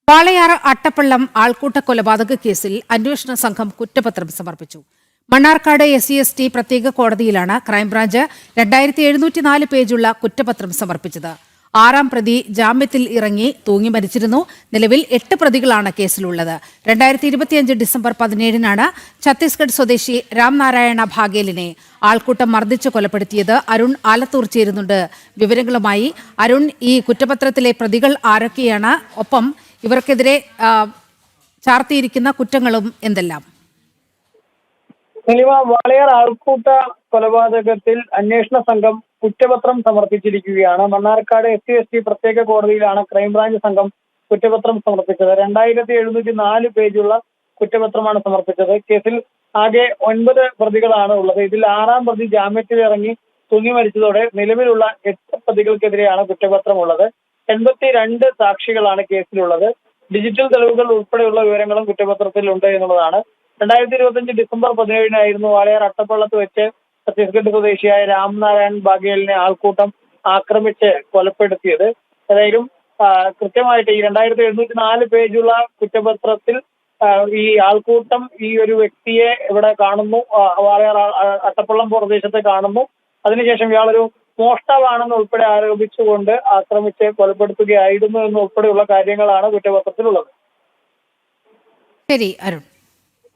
വാളയാർ അട്ടപ്പള്ളം ആൾക്കൂട്ട കൊലപാതക കേസിൽ അന്വേഷണ സംഘം കുറ്റപത്രം സമർപ്പിച്ചു. മണ്ണാർക്കാട് SC/ST പ്രത്യേക കോടതിയിലാണ് ക്രൈംബ്രാഞ്ച് 2704 പേജുള്ള കുറ്റപത്രം സമർപ്പിച്ചത്. 6-ാം പ്രതി ജാമ്യത്തിൽ ഇറങ്ങി തൂങ്ങി മരിച്ചിരുന്നു. നിലവിൽ 8 പ്രതികളാണ് കേസിലുള്ളത്. 2025 ഡിസംബർ 17-നാണ് ഛത്തീസ്ഗഡ് സ്വദേശി രാംനാരായണ ഭാഗേലിനെ ആൾക്കൂട്ടം മർദ്ദിച്ച് കൊലപ്പെടുത്തിയത്. അരുൺ ആലത്തൂർ ചേരുന്നുണ്ട് വിവരങ്ങളുമായി. അരുൺ, ഈ കുറ്റപത്രത്തിലെ പ്രതികൾ ആരൊക്കെയാണ്? ഒപ്പം ഇവർക്കെതിരെ ചാർത്തിയിരിക്കുന്ന കുറ്റങ്ങളും എന്തെല്ലാം? വാളയാർ ആൾക്കൂട്ട കൊലപാതകത്തിൽ അന്വേഷണ സംഘം കുറ്റപത്രം സമർപ്പിച്ചിരിക്കുകയാണ്. മണ്ണാർക്കാട് SC/ST പ്രത്യേക കോടതിയിലാണ് ക്രൈംബ്രാഞ്ച് സംഘം കുറ്റപത്രം സമർപ്പിച്ചത്. 2704 പേജുള്ള കുറ്റപത്രമാണ് സമർപ്പിച്ചത്. കേസിൽ ആകെ 9 പ്രതികളാണ് ഉള്ളത്. ഇതിൽ 6-ാം പ്രതി ജാമ്യത്തിൽ ഇറങ്ങി തൂങ്ങി മരിച്ചതോടെ നിലവിലുള്ള 8 പ്രതികൾക്കെതിരെയാണ് കുറ്റപത്രമുള്ളത്. 82 സാക്ഷികളാണ് കേസിലുള്ളത്. ഡിജിറ്റൽ തെളിവുകൾ ഉൾപ്പെടെയുള്ള വിവരങ്ങളും കുറ്റപത്രത്തിലുണ്ട് എന്നുള്ളതാണ്. 2025 ഡിസംബർ 17-നായിരുന്നു വാളയാർ അട്ടപ്പള്ളത്ത് വെച്ച് ഛത്തീസ്ഗഡ് സ്വദേശിയായ രാംനാരായൺ ബാഗേലിനെ ആൾക്കൂട്ടം ആക്രമിച്ച് കൊലപ്പെടുത്തിയത്. ഏതായാലും കൃത്യമായിട്ട് ഈ 2704 പേജുള്ള കുറ്റപത്രത്തിൽ ഈ ആൾക്കൂട്ടം ഈ ഒരു വ്യക്തിയെ ഇവിടെ കാണുന്നു, വാളയാർ അട്ടപ്പള്ളം പ്രദേശത്ത് കാണുന്നു. അതിനുശേഷം ഇയാളൊരു മോഷ്ടാവാണെന്ന് ഉൾപ്പെടെ ആരോപിച്ചുകൊണ്ട് ആക്രമിച്ച് കൊലപ്പെടുത്തുകയായിരുന്നു എന്നുൾപ്പെടെയുള്ള കാര്യങ്ങളാണ് കുറ്റപത്രത്തിലുള്ളത്. ശരി അരുൺ.